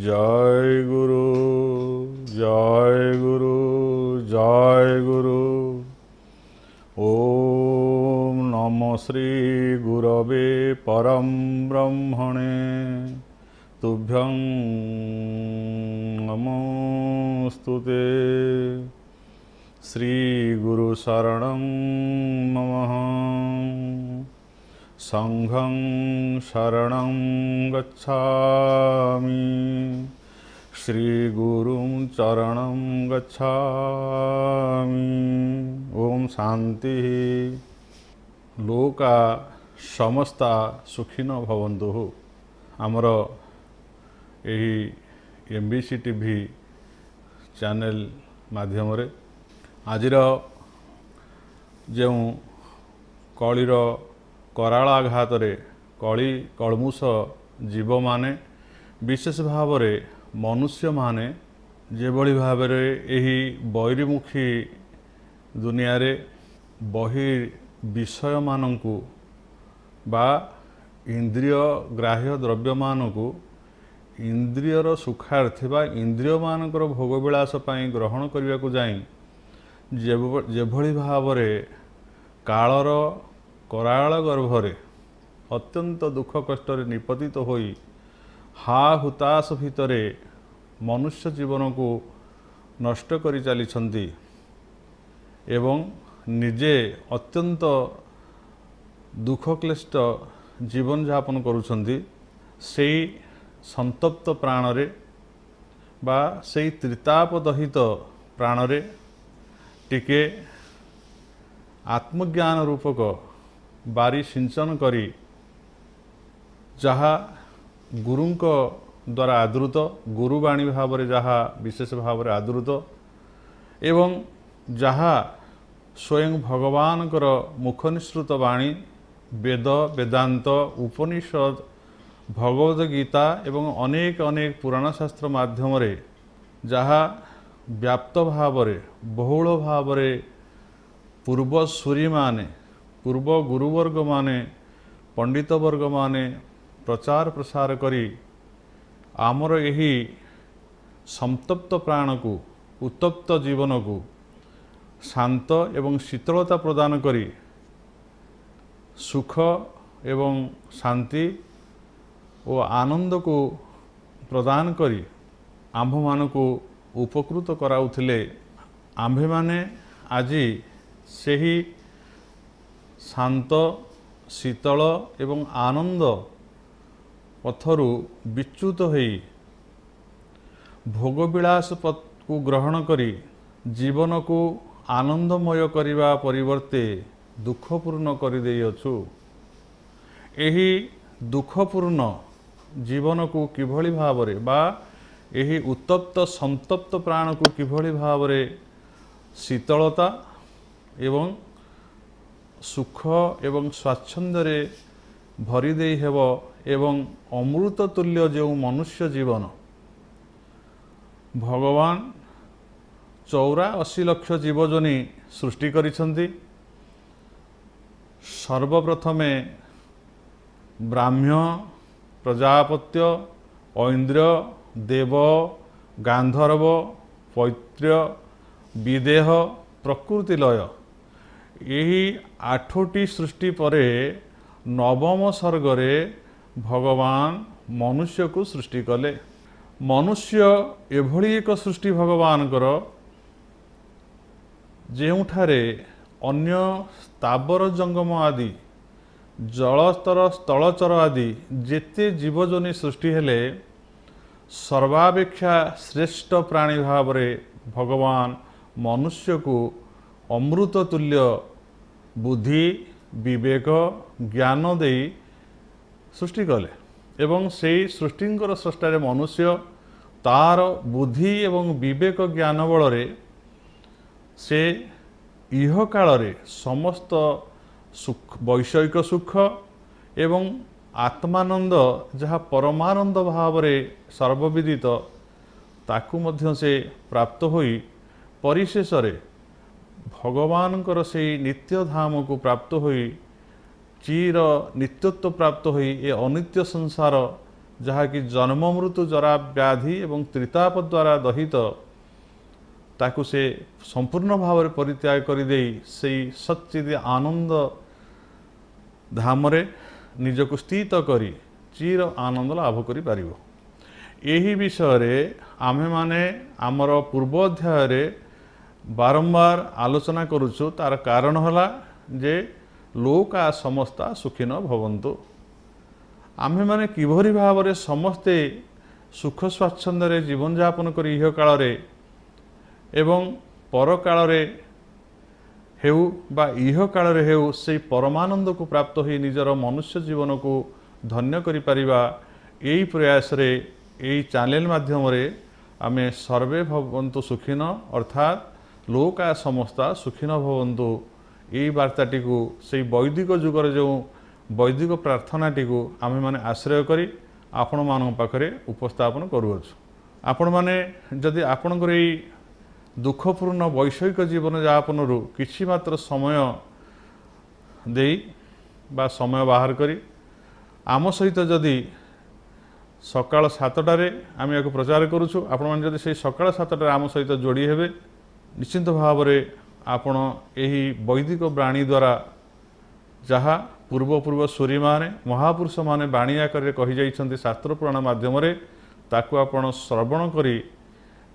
जय गुरु जय गुरु जय गुरु। ओम नमो श्री गुरवे परम ब्रह्मणे तुभ्यं नमोस्तुते। श्री गुरु शरणं नमः। संघं शरणं गच्छामि। श्री गुरुं चरणं गच्छामि। ओम शांति। लोका समस्ता सुखिनो भवन्तु। आमर यही एमबीसी टीवी चैनल माध्यम आजिर जो कलिर कराल आघात कली कलमुष जीव माने विशेष भाव मनुष्य माने जेभली भाव यही बहिर्मुखी दुनिया रे बहिर्विषय मानकु बा इंद्रिय ग्राह्य द्रव्य मानकु इंद्रियर सुखार्थी बा इंद्रिय मानकर भोगविलास पाई ग्रहण करने को जाई जेभली भाव कालर कराल गर्भरे अत्यंत दुख कष्ट निपतित होई हा हुताश भितरे मनुष्य जीवन को नष्ट करि चलिछंती एवं निजे अत्यंत दुख क्लिष्ट जीवन यापन करुछंती। सेई संतप्त प्राणरे बा सेई त्रिताप दहित प्राणरे टिके आत्मज्ञान रूपक बारी सिंचन करी जहा गुरुंक द्वारा आदृत गुरुवाणी भाव जहा विशेष भाव आदृत एवं जहा स्वयं भगवान मुख निसृत वाणी वेद वेदांत उपनिषद भगवद गीता एवं अनेक अनेक पुराण शास्त्र माध्यम जहा व्याप्त भाव बहुल भाव पूर्व सूरी माने पूर्व गुरुवर्ग माने पंडित वर्ग माने प्रचार प्रसार करी आमर यही संतप्त प्राण को उत्तप्त जीवन को शांत एवं शीतलता प्रदान करी सुख एवं शांति और आनंद को प्रदान करी आम्भ मान को उपकृत कराउथिले। आम्भे माने आजी सेही शांत शीतल एवं आनंद पथरु विच्युत होई भोगविलास पथ को ग्रहण करी जीवन को आनंदमय करिवा परिवर्ते दुखपूर्ण करि देइअछु। एही दुखपूर्ण जीवन को किभली भावरे बा एही उत्तप्त संतप्त प्राण को किभली भावरे शीतलता एवं सुख एवं स्वाच्छंद्य भरी देई हेबो एवं अमृत तुल्य जो मनुष्य जीवन भगवान 84 लक्ष जीवजनी सृष्टि करिसंती। सर्वप्रथमे ब्राह्म्य प्रजापत्य ऐन्द्र देव गांधर्व पैत्र विदेह प्रकृति लय यही 8टी सृष्टि परे नवम सर्गरे भगवान मनुष्य को सृष्टि कले। मनुष्य एभली एक सृष्टि भगवान जेउठारे अन्य स्थावर जंगम आदि जलस्तर स्थलचर आदि जेते जीवजनी सृष्टि हेले सर्वापेक्षा श्रेष्ठ प्राणी भाव भगवान मनुष्य को अमृत तुल्य बुद्धि विवेक ज्ञान दे सृष्टि कले एवं से सृष्टिंकर स्रष्टारे मनुष्य तार बुद्धि एवं विवेक ज्ञान बल से इह काल समस्त सुख वैषयिक सुख एवं आत्मानंद जहाँ परमानंद भाव सर्वविदित ताकू मध्य से प्राप्त होई परिशेष भगवानकर से नित्य धाम को प्राप्त होई चिर नित्यत्व प्राप्त होई ए अनित्य संसार ଯାହାକି ଜନ୍ମ ମୃତ୍ୟୁ ଜରା ବ୍ୟାଧି ଏବଂ ତ୍ରିତାପ ଦ୍ୱାରା ଦହିତ ତାକୁ ସେ ସମ୍ପୂର୍ଣ୍ଣ ଭାବରେ ପରିତ୍ୟାଗ କରିଦେଇ ସେଇ ସଚ୍ଚିଦ ଆନନ୍ଦ ଧାମରେ ନିଜକୁ ସ୍ଥିତ କରି ଚିର ଆନନ୍ଦ ଲାଭ କରିପାରିବ। ଏହି ବିଷୟରେ ଆମେମାନେ ଆମର ପୂର୍ବ ଅଧ୍ୟାୟରେ ବାରମ୍ବାର ଆଲୋଚନା କରୁଛୁ। ତାର କାରଣ ହେଲା ଯେ ଲୋକା ସମସ୍ତା ସୁଖିନ ଭବନ୍ତୁ। ଆମେମାନେ କିଭଳି ଭାବରେ ସମସ୍ତେ ସୁଖ ସ୍ୱାଚ୍ଛନ୍ଦ୍ୟରେ ଜୀବନଯାପନ କରି ଇହ କାଳରେ ଏବଂ ପରକାଳରେ ହେଉ ବା ଇହ କାଳରେ ହେଉ ସେହି ପରମାନନ୍ଦକୁ ପ୍ରାପ୍ତ ହୋଇ ନିଜର ମନୁଷ୍ୟ ଜୀବନକୁ ଧନ୍ୟ କରିପାରିବା, ଏହି ପ୍ରୟାସରେ ଏହି ଚ୍ୟାନେଲ ମାଧ୍ୟମରେ ଆମେ ସର୍ବେ ଭବନ୍ତୁ ସୁଖିନ ଅର୍ଥାତ୍ ଲୋକା ସମସ୍ତା ସୁଖିନ ଭବନ୍ତୁ ଏହି ବାର୍ତ୍ତାଟିକୁ ସେହି ବୈଦିକ ଯୁଗରେ ଯେଉଁ ବୈଦିକ ପ୍ରାର୍ଥନାଟିକୁ ଆମେମାନେ ଆଶ୍ରୟ କରି ଆପଣମାନଙ୍କ ପାଖରେ ଉପସ୍ଥାପନ କରୁଅଛୁ। ଆପଣମାନେ ଯଦି ଆପଣଙ୍କର ଏହି ଦୁଃଖପୂର୍ଣ୍ଣ ବୈଷୟିକ ଜୀବନଯାପନରୁ କିଛି ମାତ୍ର ସମୟ ଦେଇ ବା ସମୟ ବାହାର କରି ଆମ ସହିତ ଯଦି ସକାଳ 7টাରେ ଆମେ ୟାକୁ ପ୍ରଚାର କରୁଛୁ, ଆପଣମାନେ ଯଦି ସେଇ ସକାଳ 7টাରେ ଆମ ସହିତ ଯୋଡ଼ି ହେବେ, ନିଶ୍ଚିନ୍ତ ଭାବରେ ଆପଣ ଏହି ବୈଦିକ ବାଣୀ ଦ୍ୱାରା ଯାହା ପୂର୍ବସୂରୀମାନେ ମହାପୁରୁଷମାନେ ବାଣୀ ଆକାରରେ କହିଯାଇଛନ୍ତି ଶାସ୍ତ୍ର ପୁରାଣ ମାଧ୍ୟମରେ, ତାକୁ ଆପଣ ଶ୍ରବଣ କରି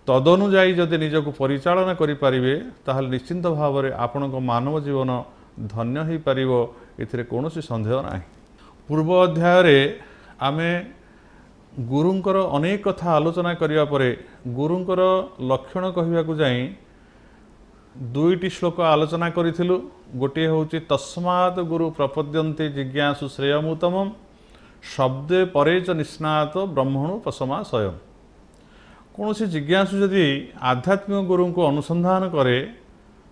ତଦନୁଯାୟୀ ଯଦି ନିଜକୁ ପରିଚାଳନା କରିପାରିବେ, ତାହେଲେ ନିଶ୍ଚିନ୍ତ ଭାବରେ ଆପଣଙ୍କ ମାନବ ଜୀବନ ଧନ୍ୟ ହୋଇପାରିବ। ଏଥିରେ କୌଣସି ସନ୍ଦେହ ନାହିଁ। ପୂର୍ବ ଅଧ୍ୟାୟରେ ଆମେ ଗୁରୁଙ୍କର ଅନେକ କଥା ଆଲୋଚନା କରିବା ପରେ ଗୁରୁଙ୍କର ଲକ୍ଷଣ କହିବାକୁ ଯାଇ 2ଟି ଶ୍ଲୋକ ଆଲୋଚନା କରିଥିଲୁ। ଗୋଟିଏ ହେଉଛି ତସ୍ମାତ୍ ଗୁରୁ ପ୍ରପଦ୍ୟନ୍ତେ ଜିଜ୍ଞାସୁ ଶ୍ରେୟମୁତ୍ତମମ୍ ଶବ୍ଦେ ପରେ ଚ ନିଷ୍ଣାତ ବ୍ରହ୍ମଣୁ ପଶମା ସ୍ୱୟଂ। କୌଣସି ଜିଜ୍ଞାସୁ ଯଦି ଆଧ୍ୟାତ୍ମିକ ଗୁରୁଙ୍କୁ ଅନୁସନ୍ଧାନ କରେ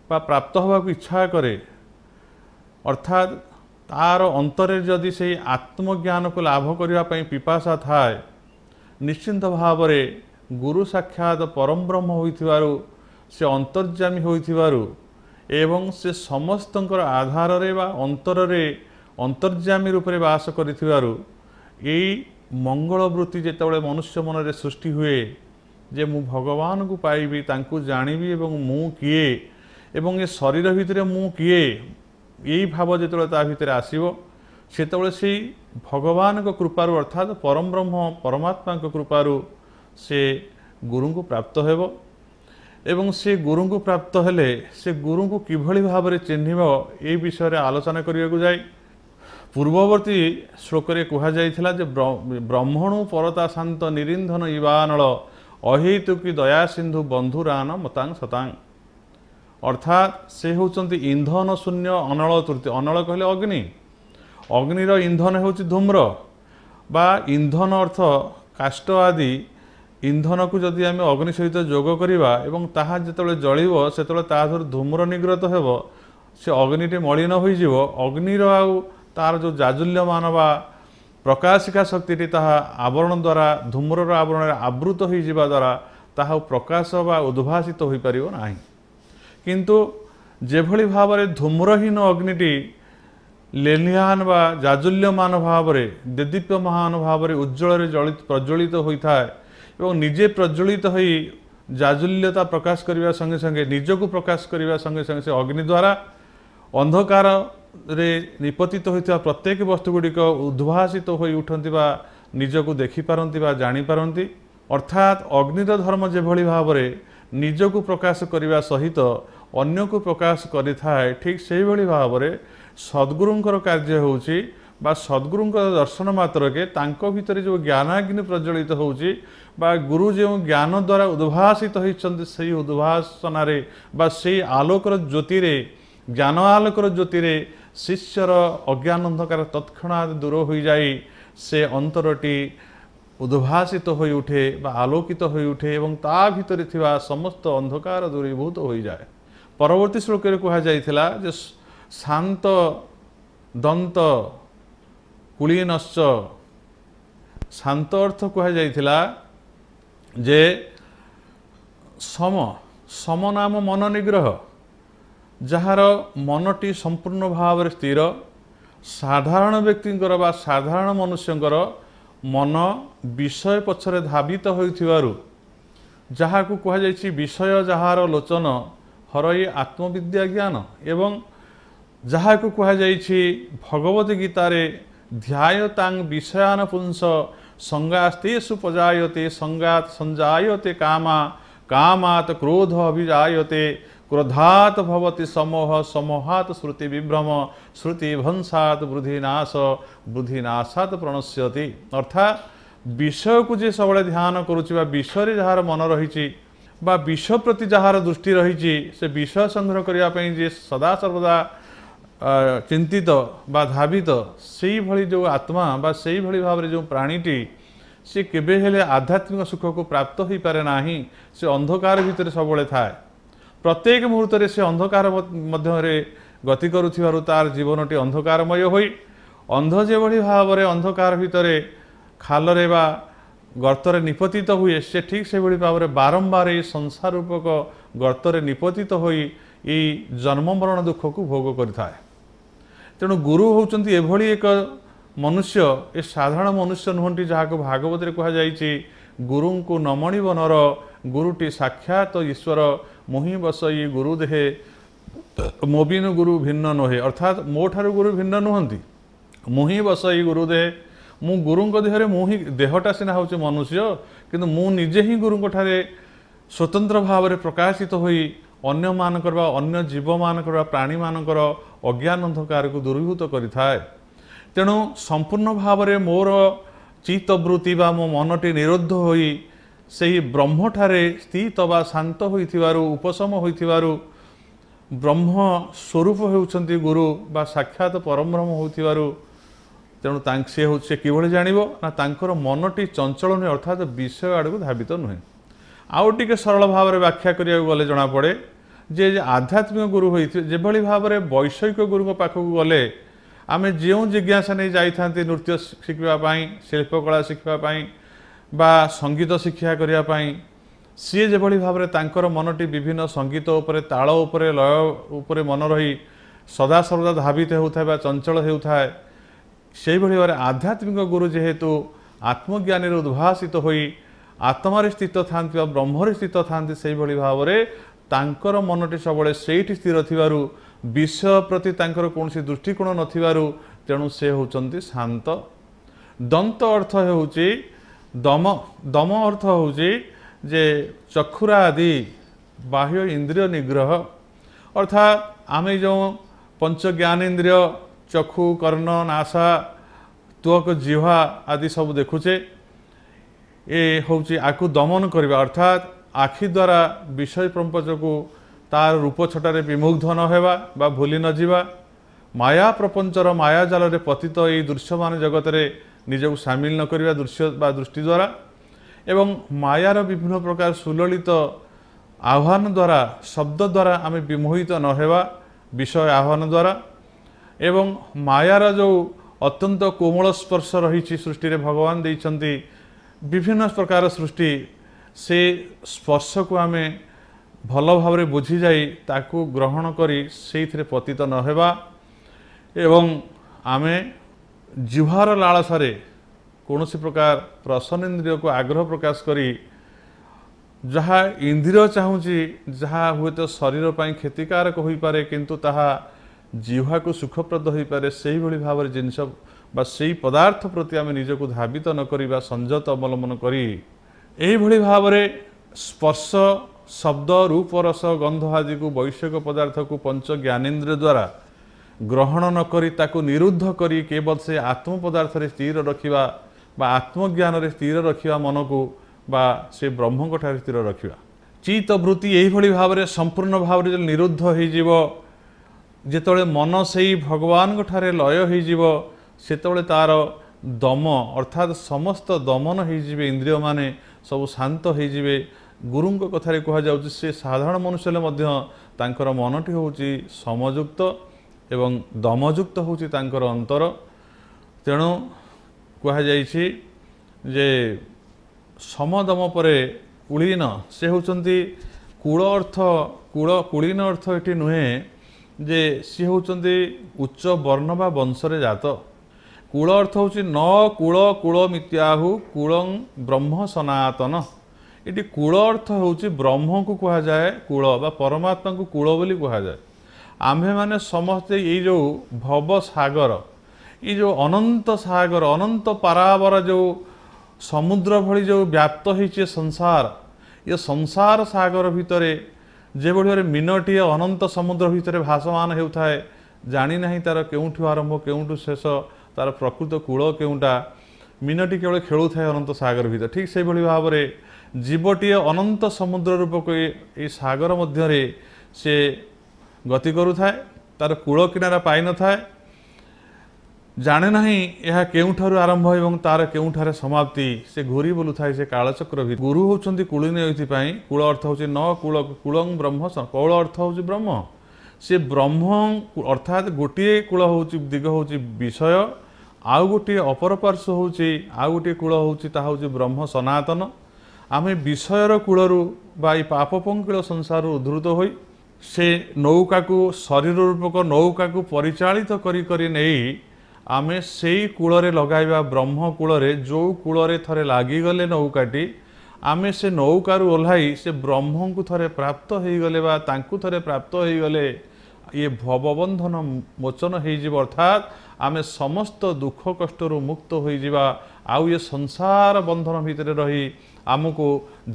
ବା ପ୍ରାପ୍ତ ହେବାକୁ ଇଚ୍ଛା କରେ, ଅର୍ଥାତ୍ ତାର ଅନ୍ତରରେ ଯଦି ସେହି ଆତ୍ମଜ୍ଞାନକୁ ଲାଭ କରିବା ପାଇଁ ପିପାସା ଥାଏ, ନିଶ୍ଚିନ୍ତ ଭାବରେ ଗୁରୁ ସାକ୍ଷାତ ପରମ ବ୍ରହ୍ମ ହୋଇଥିବାରୁ, ସେ ଅନ୍ତର୍ଯାମୀ ହୋଇଥିବାରୁ ଏବଂ ସେ ସମସ୍ତଙ୍କର ଆଧାରରେ ବା ଅନ୍ତରରେ ଅନ୍ତର୍ଯାମୀ ରୂପରେ ବାସ କରିଥିବାରୁ ଏଇ ମଙ୍ଗଳ ବୃତ୍ତି ଯେତେବେଳେ ମନୁଷ୍ୟ ମନରେ ସୃଷ୍ଟି ହୁଏ ଯେ ମୁଁ ଭଗବାନଙ୍କୁ ପାଇବି, ତାଙ୍କୁ ଜାଣିବି ଏବଂ ମୁଁ କିଏ ଏବଂ ଏ ଶରୀର ଭିତରେ ମୁଁ କିଏ, ଏଇ ଭାବ ଯେତେବେଳେ ତା ଭିତରେ ଆସିବ, ସେତେବେଳେ ସେଇ ଭଗବାନଙ୍କ କୃପାରୁ ଅର୍ଥାତ୍ ପରମ ବ୍ରହ୍ମ ପରମାତ୍ମାଙ୍କ କୃପାରୁ ସେ ଗୁରୁଙ୍କୁ ପ୍ରାପ୍ତ ହେବ। ଏବଂ ସେ ଗୁରୁଙ୍କୁ ପ୍ରାପ୍ତ ହେଲେ ସେ ଗୁରୁଙ୍କୁ କିଭଳି ଭାବରେ ଚିହ୍ନିବ, এই ବିଷୟରେ ଆଲୋଚନା କରିବାକୁ ଯାଇ ପୂର୍ବବର୍ତ୍ତୀ ଶ୍ଲୋକରେ କୁହାଯାଇଥିଲା ଯେ ବ୍ରହ୍ମଣୁ ପରତା ଶାନ୍ତ ନିରିନ୍ଧନ ଇବାନଳ ଅହେତୁକି ଦୟା ସିନ୍ଧୁ ବନ୍ଧୁରାନ ମତାଂ ସତାଂ। ଅର୍ଥାତ୍ ସେ ହେଉଛନ୍ତି ଇନ୍ଧନ ଶୂନ୍ୟ ଅନଳ ତୃତୀୟ। ଅନଳ କହିଲେ ଅଗ୍ନି, ଅଗ୍ନିର ଇନ୍ଧନ ହେଉଛି ଧୂମ୍ର ବା ଇନ୍ଧନ ଅର୍ଥ କାଷ୍ଠ ଆଦି ଇନ୍ଧନକୁ ଯଦି ଆମେ ଅଗ୍ନି ସହିତ ଯୋଗ କରିବା ଏବଂ ତାହା ଯେତେବେଳେ ଜଳିବ ସେତେବେଳେ ତା ଦେହରୁ ଧୂମ୍ର ନିର୍ଗତ ହେବ, ସେ ଅଗ୍ନିଟି ମଳିନ ହୋଇଯିବ। ଅଗ୍ନିର ଆଉ ତାର ଯେଉଁ ଜାଜୁଲ୍ୟମାନ ବା ପ୍ରକାଶିକା ଶକ୍ତିଟି ତାହା ଆବରଣ ଦ୍ୱାରା ଧୂମ୍ରର ଆବରଣରେ ଆବୃତ ହୋଇଯିବା ଦ୍ୱାରା ତାହା ପ୍ରକାଶ ବା ଉଦ୍ଭାସିତ ହୋଇପାରିବ ନାହିଁ। କିନ୍ତୁ ଯେଭଳି ଭାବରେ ଧୂମ୍ରହୀନ ଅଗ୍ନିଟି ଲେଲିହାନ ବା ଜାଜୁଲ୍ୟମାନ ଭାବରେ ଦେଦୀପ୍ୟମାନ ଭାବରେ ଉଜ୍ଜଳରେ ପ୍ରଜ୍ୱଳିତ ହୋଇଥାଏ ଏବଂ ନିଜେ ପ୍ରଜ୍ୱଳିତ ହୋଇ ଜାଜୁଲ୍ୟତା ପ୍ରକାଶ କରିବା ସଙ୍ଗେ ସଙ୍ଗେ ନିଜକୁ ପ୍ରକାଶ କରିବା ସଙ୍ଗେ ସଙ୍ଗେ ସେ ଅଗ୍ନି ଦ୍ୱାରା ଅନ୍ଧକାରରେ ନିପତିତ ହୋଇଥିବା ପ୍ରତ୍ୟେକ ବସ୍ତୁଗୁଡ଼ିକ ଉଦ୍ଭାସିତ ହୋଇ ଉଠନ୍ତି ବା ନିଜକୁ ଦେଖିପାରନ୍ତି ବା ଜାଣିପାରନ୍ତି। ଅର୍ଥାତ୍ ଅଗ୍ନିର ଧର୍ମ ଯେଭଳି ଭାବରେ ନିଜକୁ ପ୍ରକାଶ କରିବା ସହିତ ଅନ୍ୟକୁ ପ୍ରକାଶ କରିଥାଏ, ଠିକ୍ ସେହିଭଳି ଭାବରେ ସଦ୍ଗୁରୁଙ୍କର କାର୍ଯ୍ୟ ହେଉଛି ବା ସଦ୍ଗୁରୁଙ୍କର ଦର୍ଶନ ମାତ୍ରକେ ତାଙ୍କ ଭିତରେ ଯେଉଁ ଜ୍ଞାନାଗ୍ନି ପ୍ରଜ୍ୱଳିତ ହେଉଛି ବା ଗୁରୁ ଯେଉଁ ଜ୍ଞାନ ଦ୍ୱାରା ଉଦ୍ଭାସିତ ହୋଇଛନ୍ତି, ସେହି ଉଦ୍ଭାସନାରେ ବା ସେହି ଆଲୋକର ଜ୍ୟୋତିରେ ଜ୍ଞାନ ଆଲୋକର ଜ୍ୟୋତିରେ ଶିଷ୍ୟର ଅଜ୍ଞାନ ଅନ୍ଧକାର ତତ୍କ୍ଷଣାତ୍ ଦୂର ହୋଇଯାଇ ସେ ଅନ୍ତରଟି ଉଦ୍ଭାସିତ ହୋଇ ଉଠେ ବା ଆଲୋକିତ ହୋଇ ଉଠେ ଏବଂ ତା ଭିତରେ ଥିବା ସମସ୍ତ ଅନ୍ଧକାର ଦୂରୀଭୂତ ହୋଇଯାଏ। ପରବର୍ତ୍ତୀ ଶ୍ଲୋକରେ କୁହାଯାଇଥିଲା ଯେ ଶାନ୍ତ ଦନ୍ତ କୁଳୀନଶ୍ଚ, ଶାନ୍ତ ଅର୍ଥ କୁହାଯାଇଥିଲା ଯେ ସମ ନାମ ମନ ନିଗ୍ରହ, ଯାହାର ମନଟି ସମ୍ପୂର୍ଣ୍ଣ ଭାବରେ ସ୍ଥିର। ସାଧାରଣ ବ୍ୟକ୍ତିଙ୍କର ବା ସାଧାରଣ ମନୁଷ୍ୟଙ୍କର मन विषय पछरे धावित होइथिबारु जहाकु कहा जायछि विषय जहार लोचन हरई आत्मविद्या ज्ञान एवं जहाकु कहा जायछि भगवत गीतारे ध्यायतांग विषयान पुंस संगास्तेषु पजायते संगात संजायते कामा कामात क्रोध अभिजायते क्रोधात भवति समोह समोहात श्रुति विभ्रम श्रुति भंसात बुद्धिनाशात प्रणश्यति। अर्थात विषय को जे सबले ध्यान करुछि विषय जार मन रही विषय प्रति जार दृष्टि रही से विषय संग्रह करने जे सदा सर्वदा चिंतित बा धावित से भली जो आत्मा बा से भली भाव जो प्राणीटी से केबे हेले आध्यात्मिक सुख को प्राप्त हो पारे नाही। से अंधकार भितर सबले थाए प्रत्येक मुहूर्त से अंधकार मध्य गति करुथिबारु तार जीवनटी अंधकारमय होई अंध जे भली भाव अंधकार भितर खालरे बा गर्तरे निपतित हुए से ठीक से भली भाव बारंबार ये संसार रूपक गर्तरे निपतित होई ये जन्म मरण दुख को भोग करिथाए। तेणु गुरु होउचंती एभली एक मनुष्य ए साधारण मनुष्य नुहंती जहाँ को भागवत रे कहा जायछि गुरु को नमणिब नर गुरुटी साक्षात ईश्वर मोहि बसई गुरु देहे मोबिनु गुरु भिन्न नोहे। अर्थात मो ठारू गुरु भिन्न नुहंती मोहि बसई गुरु देहे मु गुरुंक देहरे मुहि देहटा सिना होचे मनुष्य किंतु मु निजे ही गुरुंक ठारे स्वतंत्र भाव में प्रकाशित होई अन्य मानकर बा अन्य जीव मानकर प्राणी मानकर अज्ञान अंधकार को दूरीभूत करिथाए। तेणु संपूर्ण भाव में मोर चित्तवृत्ति बा मो मनटी निरुद्ध होई सेही ब्रह्मठारे स्थित बा शांत होइथिबारु उपशम होइथिबारु ब्रह्म स्वरूप हेउछंती गुरु बा साक्षात परम ब्रह्म होइथिबारु तेणु से किभଳି जानिबो ना तांकर मनटी चंचल नुहे अर्थात विषय आड़क धावित नुहे। आउ टिके सरल भाव में व्याख्या करिया गले जना पड़े जे आध्यात्मिक गुरु होइथि जेभଳି भाव में वैषयिक गुरु पाखक गले आमे जो जिज्ञासा नहीं जाइथांती नृत्य शिखिबा शिल्पकला शिखिबा बा संगीत शिक्षा करिया सी जेभଳି भाव में तांकर मनटी विभिन्न संगीत उपरे ताल उपरे लय उपरे मन रही सदा सर्वदा धावित होउथाय बा चंचल हेउथाय से भाव में आध्यात्मिक गुरु जेहेतु आत्मज्ञानी उद्भासित होई आत्मार स्थित था ब्रह्मरे स्थित था से भाव में तांकर मनटी सबले सेठी स्थिर थिबारु विषय प्रति तांकर कौनसी दृष्टिकोण नथिबारु तेणु से होचंती शांत। दंत अर्थ हेउची दम दम अर्थ होउची जे चक्षुरा आदि बाह्य इंद्रिय निग्रह अर्थात आमे जो पंच ज्ञानेन्द्रिय चक्षु कर्ण नासा त्वक जिह्वा आदि सब देखुचे ए होउची आकु दमन करबा अर्थात आखि द्वारा विषय प्रपंच को तार रूप छटारे विमुग्ध न हेबा बा भूली न जीवा माया प्रपंचर माया जाल रे पतित ए दृश्यमान जगत रे निजको सामिल न करबा दृश्य बा दृष्टि द्वारा एवं मायार विभिन्न प्रकार सुललित आह्वान द्वारा शब्द द्वारा आमे विमोहित न हेबा विषय आह्वान द्वारा एवं मायार जो अत्यंत कोमल स्पर्श रही सृष्टि रे भगवान देइछंती विभिन्न प्रकार सृष्टि से स्पर्श को आमे भल भाव में बुझी जाई ताकू ग्रहण करी सेइथिरे पतित न हेबा एवं आमे जिह्वार लालसारे कौनसी प्रकार प्रसन्न इंद्रिय को आग्रह प्रकाश करी जहाँ इंद्रिय चाहूँची जहाँ हुए तो शरीर पर क्षतिकारक हो पारे किंतु ताहा जिह्वा को सुखप्रद हो पारे से भाव में जिनस से पदार्थ प्रति आम निजक धावित न करिबा संयत अवलंबन करी एही भली भाव में स्पर्श शब्द रूप रस गंध आदि को वैषयिक पदार्थ को पंच ज्ञानेन्द्रिय द्वारा ग्रहण न करी ताकू निरुद्ध करी केवल से आत्म पदार्थ रे स्थिर रखिबा बा आत्मज्ञान रे स्थिर रखिबा मन को बा से ब्रह्म को ठारे स्थिर रखिबा चित्त वृत्ति एही भली भाव में संपूर्ण भाव में निरुद्ध हो जीवो जेतोले मन से भगवान को ठारे लय हो जीवो सेतोले तार दम अर्थात समस्त दमन हो जिवे इंद्रिय माने सब शांत हो जिवे गुरुंक कथारे कहा जाउछि से साधारण मनुष्य मध्य तांकर मनटी होउछि समयुक्त एवं दमयुक्त होउछि तांकर अंतर तेणु कहा जाइछि जे समदम परे कुलीन से होउछन्ति कूल अर्थ कुलीन अर्थ एटी नुहे जे सी होउछन्ति उच्च वर्ण बा वंशरे जात कूल अर्थ हूँ न कूल कूल मित्याहु कूलं ब्रह्म सनातन। ये कूल अर्थ हूँ ब्रह्म को कह जाए कूल बा परमात्मा को कूल बोली कह जाए। आम्भे माने समस्ते ये जो भव सागर ये जो अनंत सागर अनंत पारावर जो समुद्र भली जो व्याप्त होइछे संसार ये संसार सागर भितरे जे भाई मीनटीए अनंत समुद्र भितर भासमान होता जानी नहीं तार केउठु आरंभ केउठु शेष तार प्रकृत कूल केउटा मीनटी केवल खेलु थाए अनंत सागर भीतर ठीक से भाव में जीवटीए अनंत समुद्र रूपक ये सागर मध्य से गति करुए तार कूल किनारा पाई न थाए जाने नहीं यह केउठारु आरंभ एवं तार केउठारे समाप्ति से घूरी बोलू थाए से कालचक्र भी। गुरु होउछन्ति कुलीन एथिपाई कूल अर्थ होछि न कूल कूलं ब्रह्म कौल अर्थ होछि ब्रह्म से ब्रह्म अर्थात गोटे कूल होछि दिग होछि विषय आउ गोटे अपर पार्श्व होछि आउ गोटे कूल होछि ता होछि ब्रह्म सनातन। आमे विषयर कूलरू बा पाप पंकिल संसार उद्धृत होई से नौका को शरीर रूपक नौका को परिचालित करी नहीं आमे सेई कूलरे लगाइबा ब्रह्म कूलरे जो कूलरे थरे लागिगले नौकाटी आमे से नौकारु ओह्लाई से ब्रह्म को थरे प्राप्त होईगले बा तांकु थरे प्राप्त होईगले ये भवबंधन मोचन होईजिब अर्थात आमे समस्त दुख कष्टरू मुक्त होईजिबा आउ ये संसार बंधन भितर रही आमको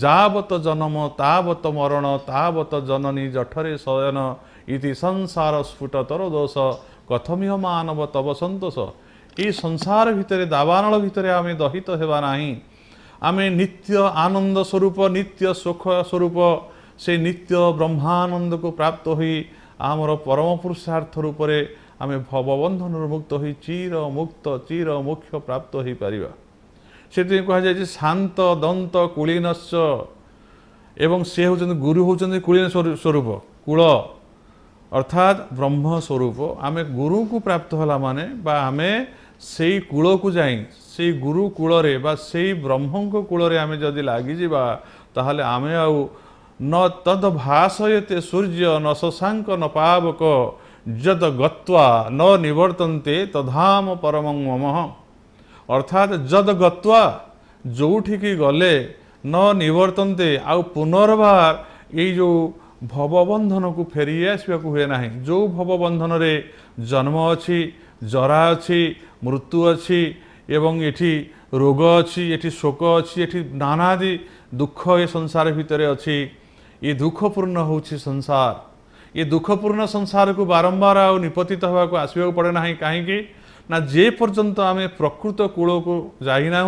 जावत जन्म तावत मरण तावत जननी जठरे शयन इति संसार स्फुटतर दोष कथमिह मानव तब संतोष। ये संसार भितर दावानल भितर आमे दहित हेबा नाही आमे नित्य आनंद स्वरूप नित्य सुख स्वरूप से नित्य ब्रह्मानंद को प्राप्त हुई आमर परम पुरुषार्थ रूप से आमे भवबंधन मुक्त हुई चिर मोक्ष प्राप्त हो पारिबा। से कह जाए शांत दंत कुलीनश्च एवं से होचंदी गुरु होचंदी कुलीन स्वरूप कूल अर्थात ब्रह्म स्वरूप आमे गुरु को प्राप्त होला माने बा आमे सेई कूल को जाई सेई गुरु कूल रे बा सेई ब्रह्म को कूल रे आमे जदि लागी जिबा ताहले आमे आउ न तद भासयते सूर्य न शशांक न पावक जद गत्वा न निवर्तन्ते तधाम परमं मम। अर्थात जद गत्वा जोठिकी गले न निवर्तन्ते आउ पुनर्बार ये जो भवबंधन को फेरी आसवा हुए ना जो भवबंधन रे जन्म अच्छी जरा अच्छी मृत्यु अच्छी एवं एठी रोग अच्छी एठी शोक अच्छी एठी नानादि दुख ये संसार भितर अच्छी ये दुखपूर्ण होछि संसार। ये दुखपूर्ण संसार को बारंबार आ निपतित होगा को आसवा पड़े ना कहीं ना जे पर्यंत आमे प्रकृत कूल को जाइना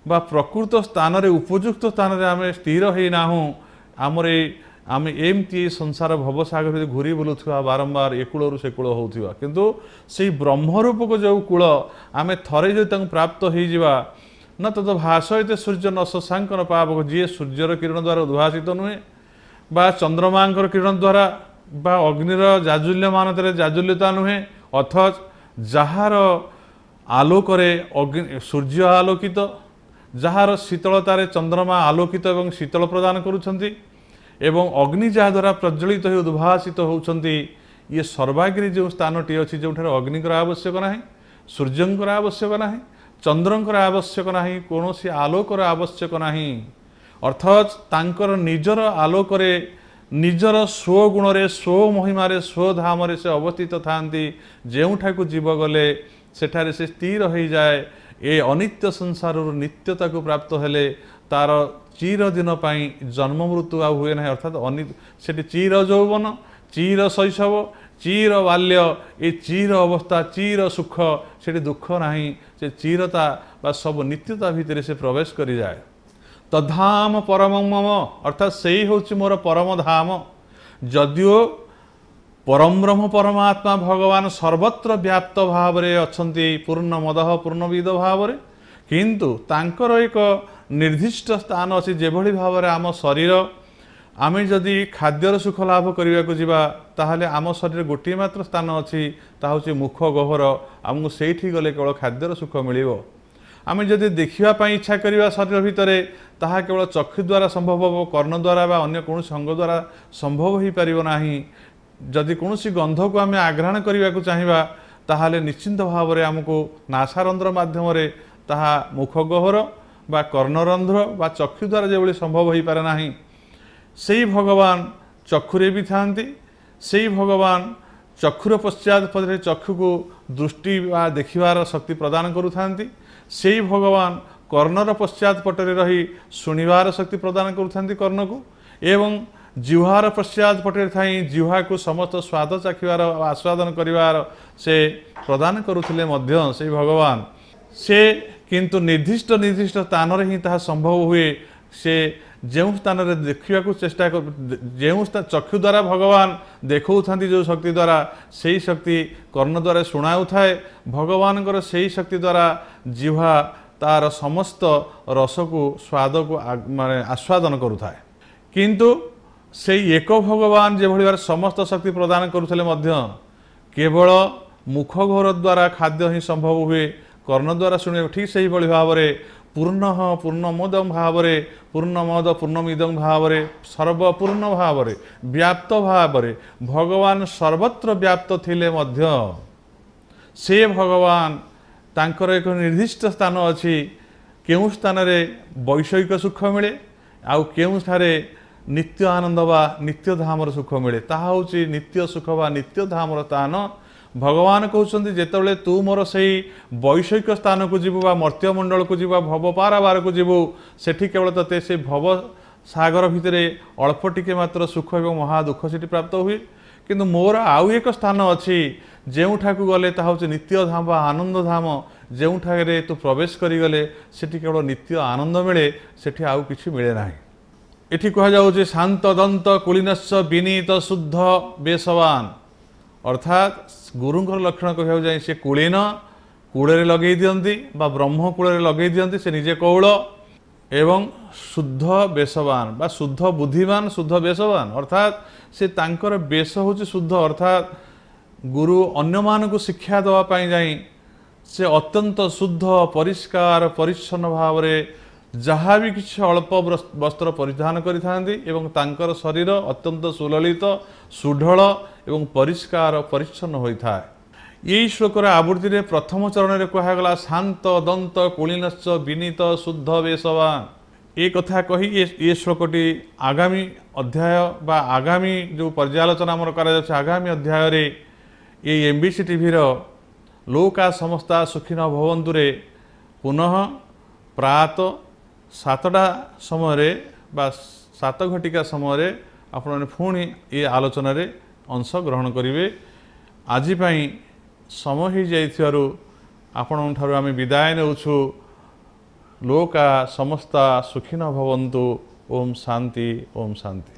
बा प्रकृत स्थान रे उपयुक्त स्थान रे आमे स्थिर होइना आमर आमे एमती संसार भवसागर घूरी बुलुवा बारंबार ए कूलू से कूल होउथिबा किंतु से ब्रह्मरूपक जो कूल आमे थरे जो प्राप्त होइजिबा न तद भासयते सूर्य न शशांक न पावक जी सूर्यर किरण द्वारा उद्भासित नुहे बा चंद्रमांकर किरण द्वारा बा अग्निर जाजुल्यमान जाजुल्यता नुहे अथच जार आलोकरे अग्नि सूर्य आलोकित जार शीतलतार चंद्रमा आलोकित एवं शीतल प्रदान करुछंती एवं अग्नि जहाँ द्वारा प्रज्वलित हो उद्भासित होउछंती ये सर्वाग्री जो स्थानटी अच्छी जो अग्निकर आवश्यक ना सूर्यंकर आवश्यक ना चंद्रंकर आवश्यक ना कौन सी आलोकर आवश्यक ना अर्थात तांकर निजर आलोकरे निजर स्वगुण रे स्व महिमारे स्वधाम से अवस्थित थांती जेउठाकु जीव गले सेठारे से स्थिर हो जाए ए अनित्य संसार नित्यता को प्राप्त हेले तार चिर दिन पाई जन्म मृत्यु आ हुए ना अर्थात से चिर यौवन चिर शैशव चिर बाल्य ये चिर अवस्था चिर सुख से दुख ना से चिरता बा सब नित्यता भितर से प्रवेश करी जाए। तधाम परमं मम अर्थात से ही होछि मोर परम धाम जदियो परम ब्रह्म परमात्मा भगवान सर्वत्र व्याप्त भाव रे अछंती पूर्ण मदह पूर्णविद भाव रे किंतु तांकर एक निर्दिष्ट स्थान अच्छी जेभली भाव में आम शरीर आमे जदि खाद्यर सुख लाभ करने को जीवा ताहले आम शरीर गोटे मात्र स्थान अच्छी ताहूँ मुख गहर आमको से गले केवल खाद्यर सुख मिल आमे जदि देखापी इच्छा करवा शरीर भितर ताहा केवल चक्षु द्वारा संभव हो कर्ण द्वारा बा अन्य कौन अंग द्वारा संभव हो पार ना जदि कौन गंध को आम आघ्राण करने को चाहिए ताहाले निश्चिंत भाव में आमको नासारंध्र माध्यम ताहा मुखगह्वर बा कर्णरंध्र बा चक्षु द्वारा जो संभव हो पारे ना से भगवान चक्षुरे भी थांती से भगवान चक्षुर पश्चात पदे चक्षु को दृष्टि बा देखिबार शक्ति प्रदान करुथांती से भगवान कर्णर पश्चात पटरे रही शुणिबार शक्ति प्रदान करुथांती कर्ण को एवं जिह्वार पश्चात पटरे थाई जिह्वा को समस्त स्वाद चाखिबार आस्वादन करिवार से प्रदान करुथिले मध्य से भगवान से किंतु निर्दिष्ट निर्दिष्ट स्थान रे ही ताहा संभव हुए से जो स्थान रे देखिबा को चेष्टा जो चक्षु द्वारा भगवान देखौ थांती जो शक्ति द्वारा से शक्ति कर्ण द्वारा शुणाउ थाए भगवान से शक्ति द्वारा जिह्वा तार समस्त रस को स्वाद को माने आस्वादन करुथाए किंतु से एक भगवान जो भाई समस्त शक्ति प्रदान करुथले मध्य केवल मुखगह्वर द्वारा खाद्य ही संभव हुए कर्ण द्वारा शुणे ठीक से ही भाव में पूर्णमोदम भाव में पूर्णमोद पूर्णमिदम भाव में सर्वपूर्ण भाव में व्याप्त भाव में भगवान सर्वत्र व्याप्त थिले मध्य से भगवान तांकर एक निर्दिष्ट स्थान अच्छी केउं स्थान रे वैषयिक सुख मिले आउ केउं ठारे नित्य आनंद बा नित्य धामर सुख मिले ताहा होची नित्य सुख बा नित्य धामर स्थान भगवान कहते जितेबाला तू मोर से वैषयिक स्थान को जीवु बा मर्त्यमंडल को जीवु भव पारावार को जीवु सेठी केवल तते से भव सागर भितर अल्प टिके मात्र सुख और महा दुख से प्राप्त हुए किंतु मोर आउ एक स्थान अच्छी जोठाकू गले ता हूँ नित्य धाम बा आनंद धाम जोठारे तू प्रवेश करिगले सेठी केवल नित्य आनंद मिले सेठी आउ किछि मिले ना एठी कहा जाउछे शांत दंत कुलीनश्च विनीत शुद्ध बेसवान अर्थात गुरुंकर लक्षण कहू जाए से कुलीन कूड़े लगे दियंती बा ब्रह्म कूड़े लगे दियंती से निजे कौल एवं शुद्ध बेसवान बा शुद्ध बुद्धिमान शुद्ध बेसवान अर्थात से तांकर बेस होची शुद्ध अर्थात गुरु अन्य मान को शिक्षा देवाई जाई से अत्यंत शुद्ध परिष्कार परिच्छन्न भाव में जहाँ भी किसी अल्प वस्त्र परिधान कर शरीर अत्यंत सुललित सुढल एवं परिष्कार परिच्छन्न होता है। यही श्लोकर आवृत्ति रे प्रथम चरण में कहगला शांत दंत कुलीनश्च विनीत शुद्ध बेसवान ये कथा कही ये श्लोकटी आगामी अध्याय बा आगामी जो पर्यालोचना आमर कर आगामी अध्याय रे ये एमबीसी टीवी लोका समस्ता सुखिन भवन्तु रे पुनः प्रात 7टा समय बा 7 घटिका समय आपण पुणी ये आलोचन रे अंश ग्रहण करेंगे। आज समय हो जाइथिबारु आपण ठारू आमे विदाय नेउछु। लोका समस्ता सुखिन भवन्तु। ओम शांति ओम शांति।